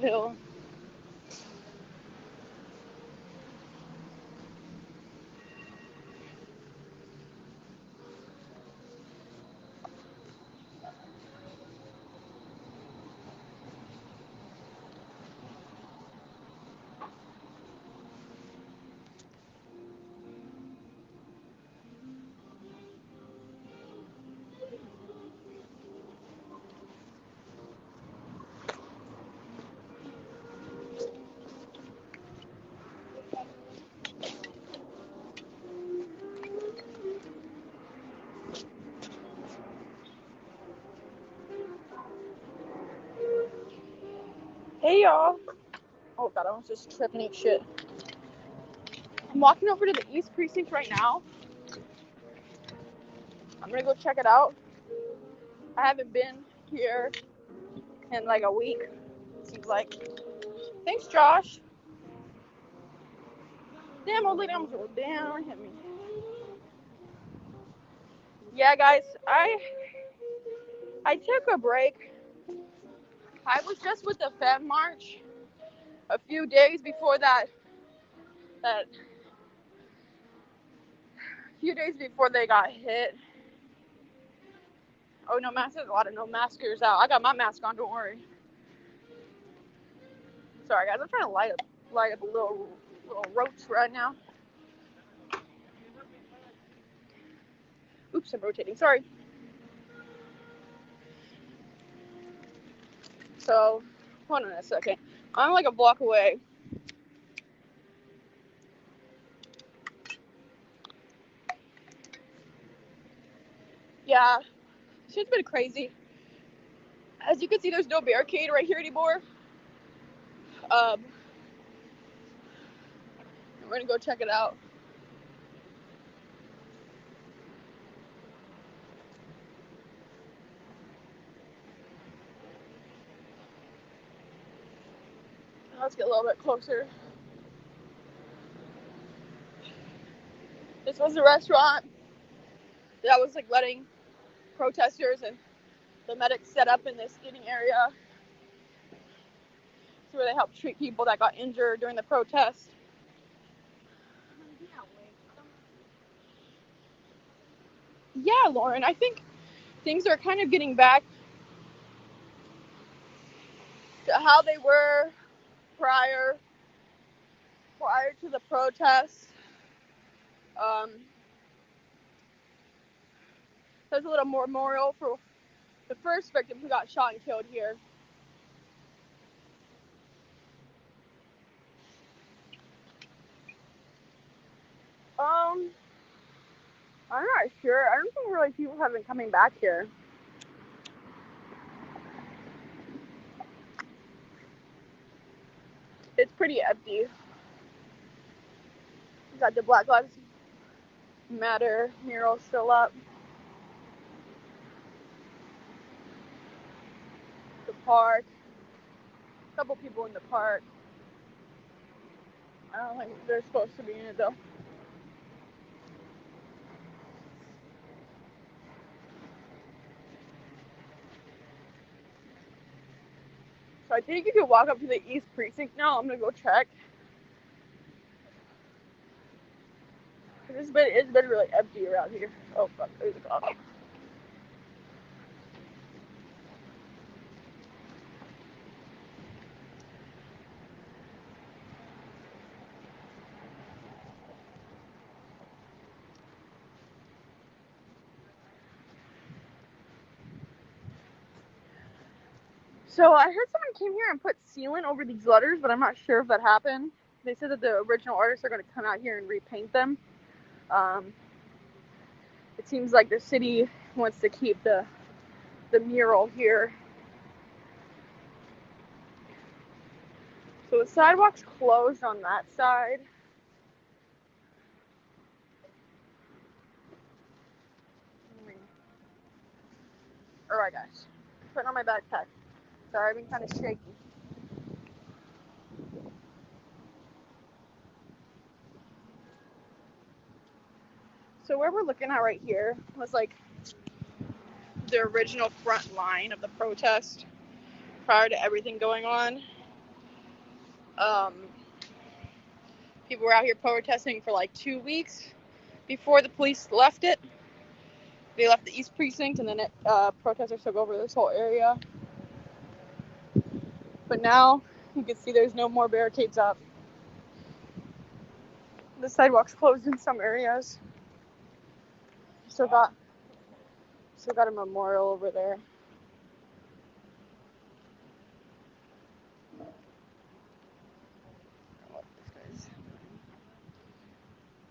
Hill. Hey y'all. Oh god, I was just tripping and shit. I'm walking over to the East Precinct right now. I'm gonna go check it out. I haven't been here in like a week, seems like. Thanks, Josh. Damn, old lady almost rolled down and hit me. Yeah, guys, I took a break. I was just with the Fed March a few days before that few days before they got hit. Oh, no mask. There's a lot of no maskers out. I got my mask on, don't worry. Sorry, guys. I'm trying to light up a little roach right now. Oops, I'm rotating. Sorry. So, hold on a second. I'm like a block away. Yeah, shit's been crazy. As you can see, there's no barricade right here anymore. We're gonna go check it out. Let's get a little bit closer. This was a restaurant that was like letting protesters and the medics set up in this eating area. It's where they helped treat people that got injured during the protest. Yeah, Lauren, I think things are kind of getting back to how they were prior to the protests. There's a little memorial for the first victim who got shot and killed here. I'm not sure. I don't think really people have been coming back here. It's pretty empty. We got the Black Lives Matter mural still up. The park. A couple people in the park. I don't think they're supposed to be in it though. So I think you can walk up to the East Precinct now. I'm gonna go check. It's been really empty around here. Oh fuck, there's a cop. So I heard someone came here and put sealant over these letters, but I'm not sure if that happened. They said that the original artists are going to come out here and repaint them. It seems like the city wants to keep the mural here. So the sidewalk's closed on that side. Alright guys, putting on my backpack. Sorry, I've been kind of shaky. So where we're looking at right here was like the original front line of the protest prior to everything going on. People were out here protesting for like 2 weeks before the police left it. They left the East Precinct, and then protesters took over this whole area. But now you can see there's no more barricades up. The sidewalk's closed in some areas. Still got a memorial over there.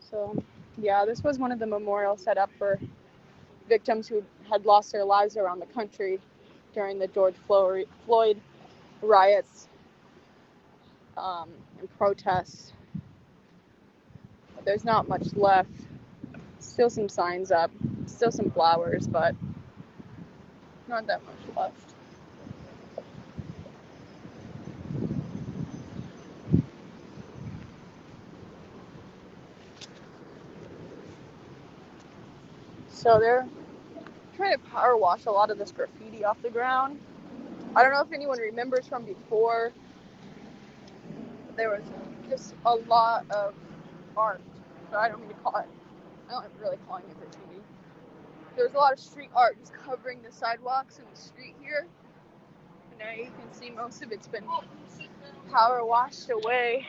So, yeah, this was one of the memorials set up for victims who had lost their lives around the country during the George Floyd riots and protests. But there's not much left. Still some signs up, still some flowers, but not that much left. So they're trying to power wash a lot of this graffiti off the ground. I don't know if anyone remembers from before, there was just a lot of art. So I don't really calling it graffiti. There was a lot of street art just covering the sidewalks and the street here. And now you can see most of it's been power washed away.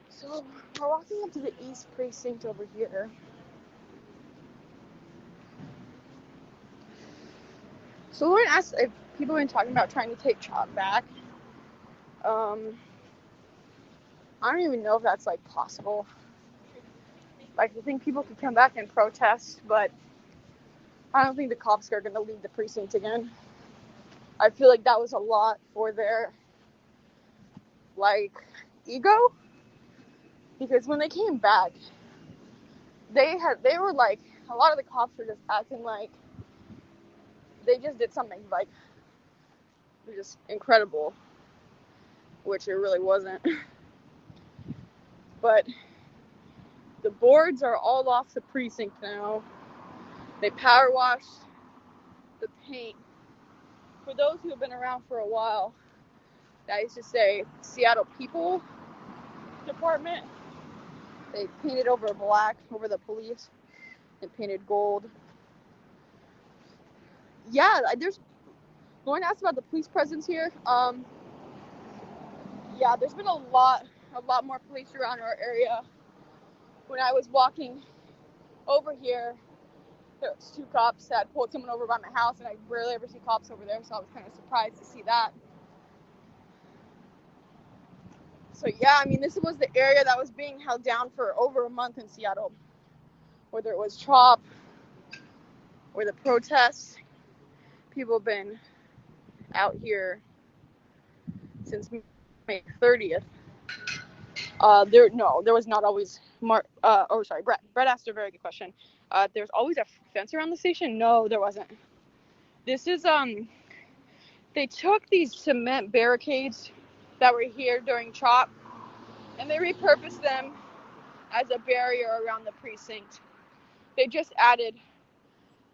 So we're walking up to the East Precinct over here. So Lauren asked if people have been talking about trying to take CHOP back. I don't even know if that's like possible. Like, I think people could come back and protest, but I don't think the cops are going to leave the precinct again. I feel like that was a lot for their like ego, because when they came back, they were like, a lot of the cops were just acting like they just did something like just incredible, which it really wasn't. But the boards are all off the precinct now. They power washed the paint. For those who have been around for a while, that used to say Seattle People Department. They painted over black over the police and painted gold. Yeah, Lauren asked about the police presence here. Yeah, there's been a lot more police around our area. When I was walking over here, there was 2 cops that pulled someone over by my house, and I rarely ever see cops over there, so I was kind of surprised to see that. So yeah, I mean, this was the area that was being held down for over a month in Seattle. Whether it was CHOP or the protests, people have been out here since May 30th. There was not always Brett asked a very good question. There's always a fence around the station? No, there wasn't. This is, they took these cement barricades that were here during CHOP, and they repurposed them as a barrier around the precinct. They just added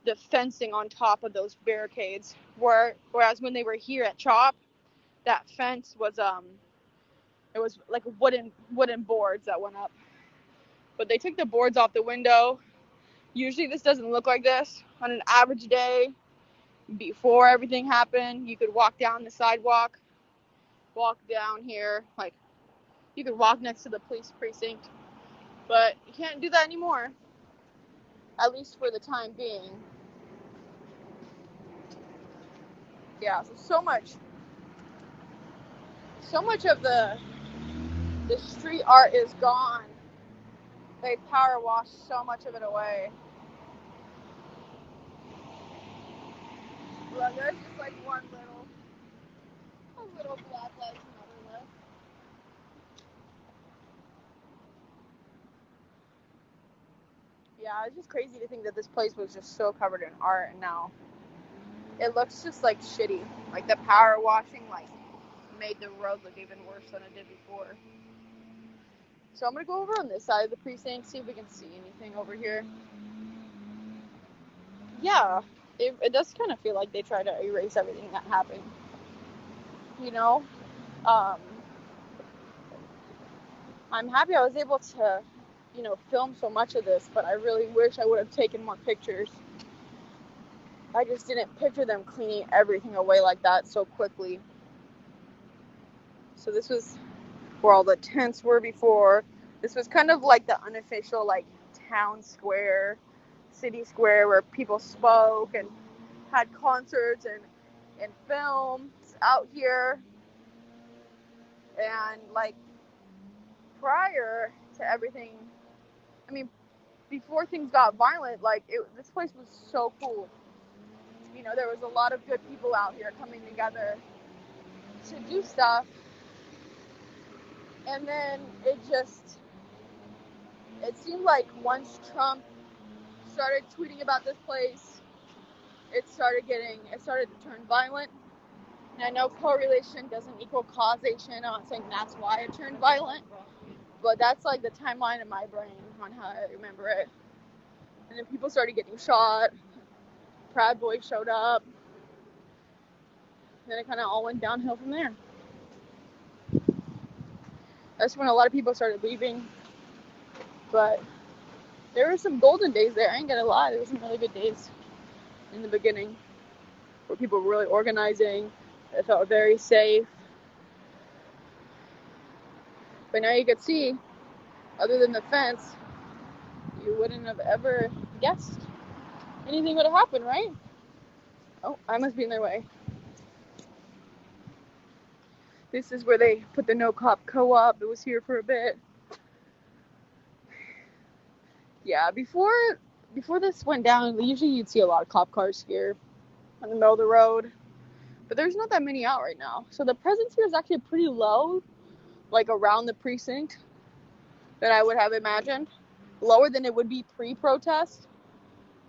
the fencing on top of those barricades, whereas when they were here at CHOP, that fence was, it was like wooden boards that went up. But they took the boards off the window. Usually this doesn't look like this. On an average day, before everything happened, you could walk down the sidewalk, walk down here, like you could walk next to the police precinct, but you can't do that anymore, at least for the time being. Yeah, so much of the street art is gone. They power washed so much of it away. Well, there's just like one little black light another left. Yeah, it's just crazy to think that this place was just so covered in art, and now it looks just like shitty. Like the power washing like made the road look even worse than it did before. So I'm gonna go over on this side of the precinct, see if we can see anything over here. Yeah, it does kind of feel like they try to erase everything that happened. you know. Um, I'm happy I was able to, film so much of this, but I really wish I would have taken more pictures. I just didn't picture them cleaning everything away like that so quickly. So this was where all the tents were before. This was kind of like the unofficial, like, town square, city square, where people spoke and had concerts and films out here. And, like, prior to everything, I mean, before things got violent, like, this place was so cool. There was a lot of good people out here coming together to do stuff. And then it seemed like once Trump started tweeting about this place, it started to turn violent. And I know correlation doesn't equal causation. I'm not saying that's why it turned violent, but that's like the timeline in my brain on how I remember it. And then people started getting shot. Proud Boys showed up. Then it kind of all went downhill from there. That's when a lot of people started leaving. But there were some golden days there. I ain't gonna lie. There were some really good days in the beginning where people were really organizing. It felt very safe. But now you could see, other than the fence, you wouldn't have ever guessed anything would have happened, right? Oh, I must be in their way. This is where they put the No Cop Co-op. It was here for a bit. Yeah, before this went down, usually you'd see a lot of cop cars here in the middle of the road. But there's not that many out right now. So the presence here is actually pretty low, like around the precinct, than I would have imagined. Lower than it would be pre-protest.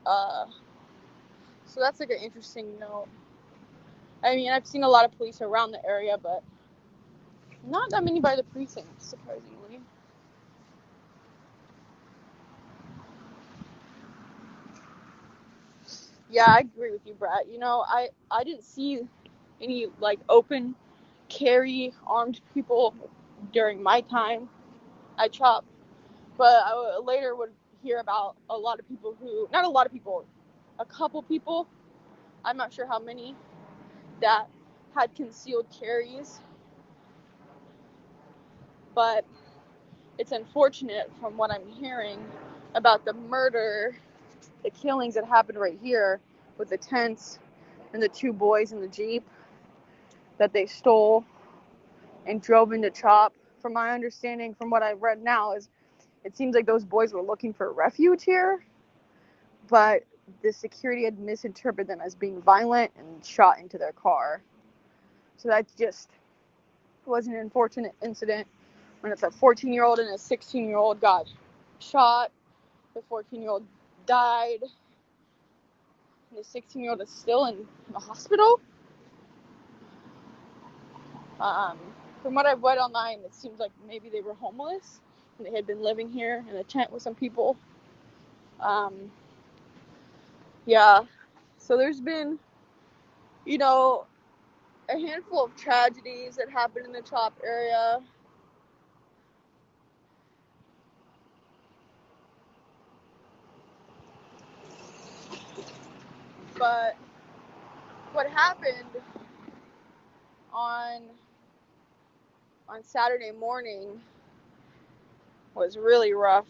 So that's like an interesting note. I mean, I've seen a lot of police around the area, but not that many by the precinct, surprisingly. Yeah, I agree with you, Brett. I didn't see any, like, open carry armed people during my time at CHOP, but I later would hear about a lot of people not a lot of people, a couple people, I'm not sure how many, that had concealed carries. But it's unfortunate from what I'm hearing about the killings that happened right here with the tents and the two boys in the Jeep that they stole and drove into CHOP. From my understanding, from what I've read now, is it seems like those boys were looking for refuge here, but the security had misinterpreted them as being violent and shot into their car. So that just was an unfortunate incident when it's a 14-year-old and a 16-year-old got shot. The 14-year-old died. And the 16-year-old is still in the hospital. From what I've read online, it seems like maybe they were homeless and they had been living here in a tent with some people. Yeah. So there's been, a handful of tragedies that happened in the CHOP area. But what happened on Saturday morning was really rough.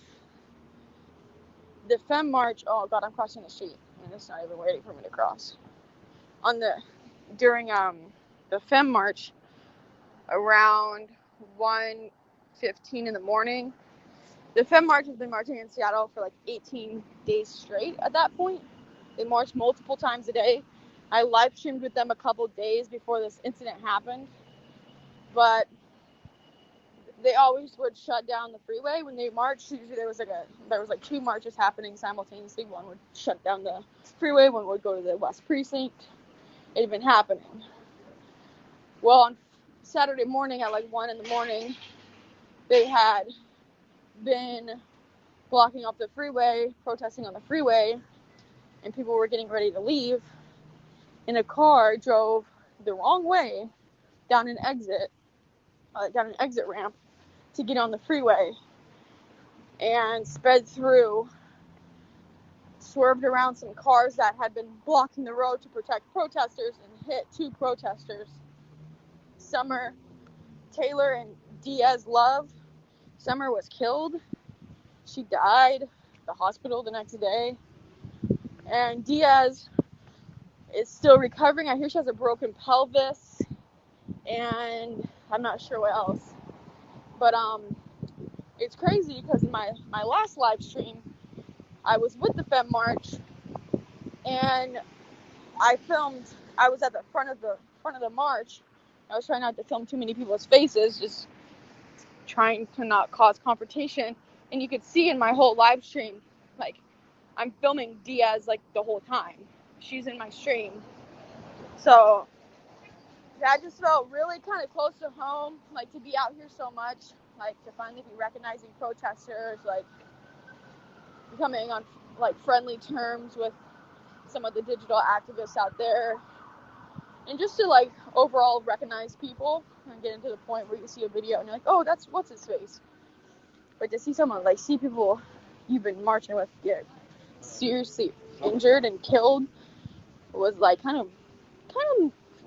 The Femme March, oh God, I'm crossing the street and it's not even waiting for me to cross. During the Femme March, around 1:15 in the morning, the Femme March has been marching in Seattle for like 18 days straight at that point. They marched multiple times a day. I live streamed with them a couple days before this incident happened, but they always would shut down the freeway when they marched. Usually there was like two marches happening simultaneously. One would shut down the freeway, one would go to the West Precinct. It had been happening. Well, on Saturday morning at like 1 in the morning, they had been blocking off the freeway, protesting on the freeway, and people were getting ready to leave. And a car drove the wrong way down an exit ramp to get on the freeway, and sped through, swerved around some cars that had been blocking the road to protect protesters, and hit 2 protesters. Summer Taylor and Diaz Love. Summer was killed. She died at the hospital the next day. And Diaz is still recovering. I hear she has a broken pelvis, and I'm not sure what else. But it's crazy because in my last live stream, I was with the Fem March, and I was at the front of the march. I was trying not to film too many people's faces, just trying to not cause confrontation. And you could see in my whole live stream, like, I'm filming Diaz like the whole time. She's in my stream. So that just felt really kind of close to home, like, to be out here so much, like, to finally be recognizing protesters, like, becoming on, like, friendly terms with some of the digital activists out there, and just to, like, overall recognize people and get into the point where you see a video and you're like, oh, that's what's his face. But to see someone, like, see people you've been marching with get seriously injured and killed was, like, kind of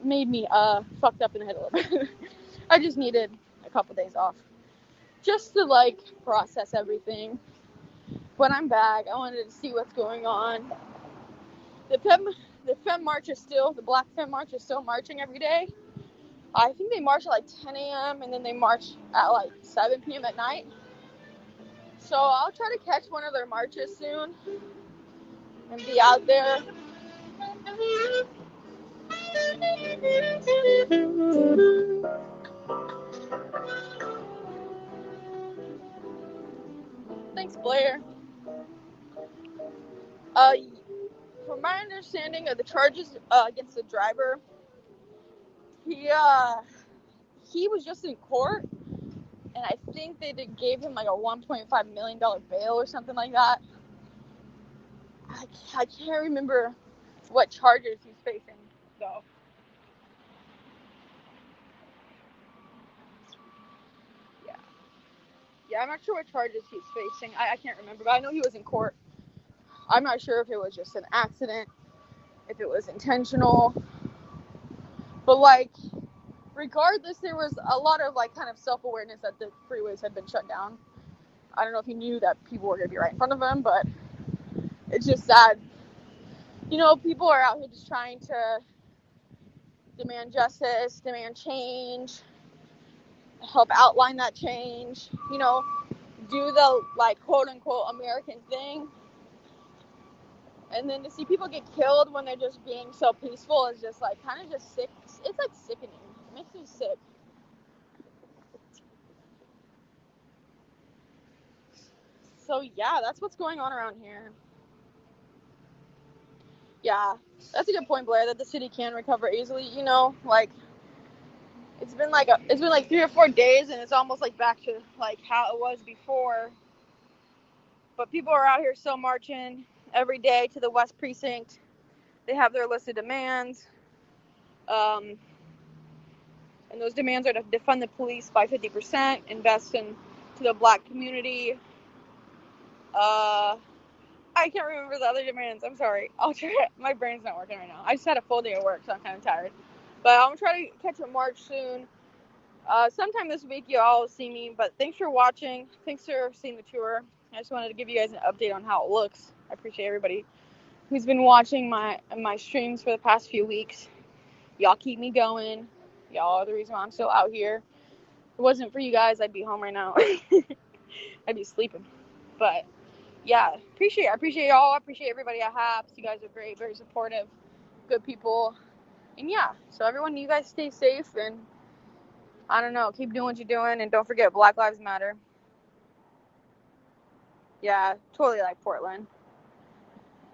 made me fucked up in the head a little bit. I just needed a couple days off just to, like, process everything. But I'm back. I wanted to see what's going on. The Fem March is still, the Black Fem March is still marching every day. I think they march at like 10 a.m. and then they march at like 7 p.m. at night. So I'll try to catch one of their marches soon and be out there. Thanks, Blair. From my understanding of the charges against the driver, he was just in court, and I think they gave him like a $1.5 million bail or something like that. I can't remember what charges he's facing, though. Yeah, I'm not sure what charges he's facing. I can't remember, but I know he was in court. I'm not sure if it was just an accident, if it was intentional. But, like, regardless, there was a lot of, like, kind of self-awareness that the freeways had been shut down. I don't know if he knew that people were going to be right in front of him, but it's just sad. You know, people are out here just trying to demand justice, demand change, help outline that change, you know, do the, like, quote-unquote American thing. And then to see people get killed when they're just being so peaceful is just, like, kind of just sick. It's, like, sickening. It makes me sick. So, yeah, that's what's going on around here. Yeah, that's a good point, Blair, that the city can recover easily. You know, like, it's been like 3 or 4 days, and it's almost, like, back to, like, how it was before. But people are out here still marching every day to the West Precinct. They have their list of demands. And those demands are to defund the police by 50%, invest into the Black community. I can't remember the other demands. I'm sorry. I'll try. My brain's not working right now. I just had a full day of work, so I'm kind of tired. But I'm going to try to catch a march soon. Sometime this week, y'all will see me. But thanks for watching. Thanks for seeing the tour. I just wanted to give you guys an update on how it looks. I appreciate everybody who's been watching my streams for the past few weeks. Y'all keep me going. Y'all are the reason why I'm still out here. If it wasn't for you guys, I'd be home right now. I'd be sleeping. But yeah, I appreciate y'all. I appreciate everybody I have. You guys are great, very supportive, good people. And yeah, so everyone, you guys stay safe, and I don't know, keep doing what you're doing, and don't forget Black Lives Matter. Yeah, totally like Portland.